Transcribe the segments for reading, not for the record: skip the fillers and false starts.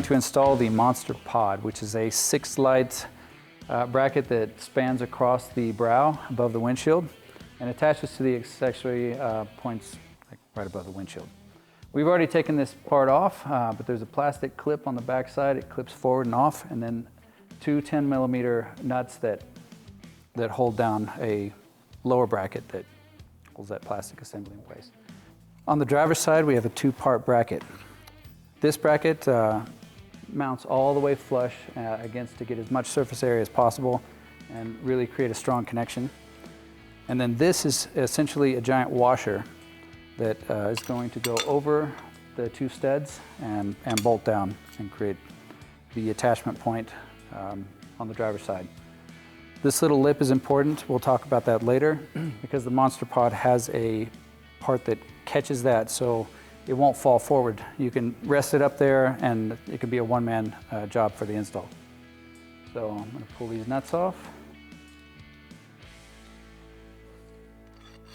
to install the Monster Pod, which is a 6-light bracket that spans across the brow above the windshield and attaches to the accessory points right above the windshield. We've already taken this part off, but there's a plastic clip on the back side. It clips forward and off, and then two 10mm nuts that hold down a lower bracket that holds that plastic assembly in place. On the driver's side, we have a 2-part bracket. This bracket mounts all the way flush against to get as much surface area as possible and really create a strong connection. And then this is essentially a giant washer that is going to go over the 2 studs and bolt down and create the attachment point on the driver's side. This little lip is important. We'll talk about that later because the Monster Pod has a part that catches that so it won't fall forward. You can rest it up there and it can be a one-man job for the install. So I'm going to pull these nuts off.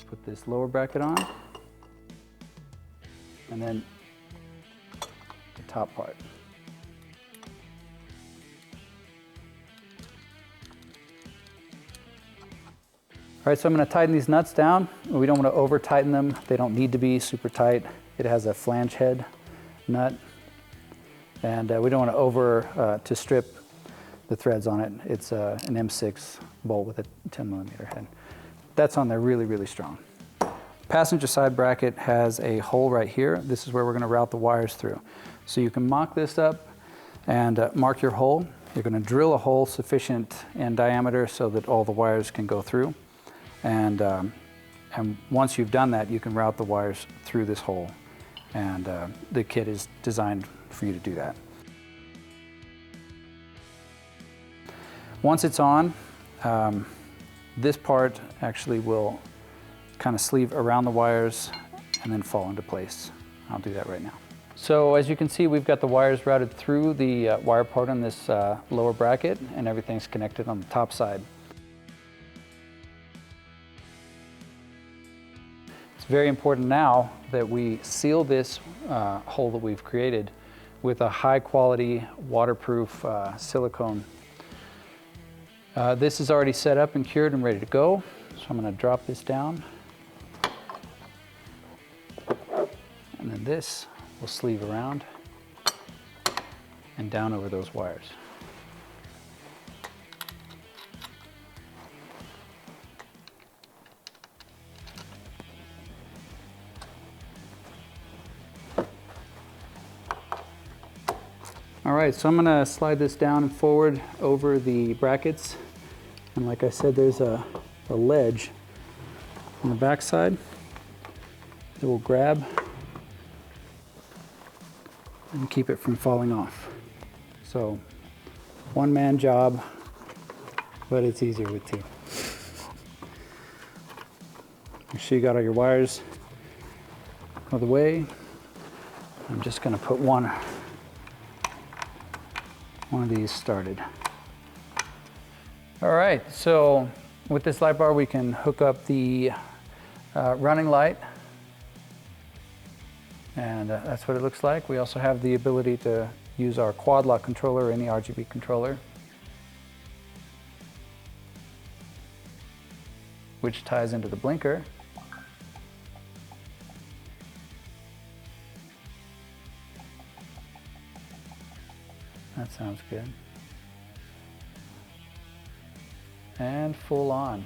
Put this lower bracket on. And then the top part. All right, so I'm going to tighten these nuts down. We don't want to over tighten them. They don't need to be super tight. It has a flange head nut, and we don't want to to strip the threads on it. It's an M6 bolt with a 10mm head. That's on there really, really strong. Passenger side bracket has a hole right here. This is where we're going to route the wires through. So you can mock this up and mark your hole. You're going to drill a hole sufficient in diameter so that all the wires can go through. And once you've done that, you can route the wires through this hole. And the kit is designed for you to do that. Once it's on, this part actually will kind of sleeve around the wires and then fall into place. I'll do that right now. So as you can see, we've got the wires routed through the wire part on this lower bracket, and everything's connected on the top side. It's very important now that we seal this hole that we've created with a high quality waterproof silicone. This is already set up and cured and ready to go. So I'm going to drop this down. And then this will sleeve around and down over those wires. All right, so I'm going to slide this down and forward over the brackets. And like I said, there's a ledge on the back side that will grab and keep it from falling off. So, one-man job, but it's easier with 2. Make sure you got all your wires out of the way. I'm just going to put one of these started. All right, so with this light bar we can hook up the running light, and that's what it looks like. We also have the ability to use our quad lock controller or any RGB controller, which ties into the blinker. That sounds good. And full on.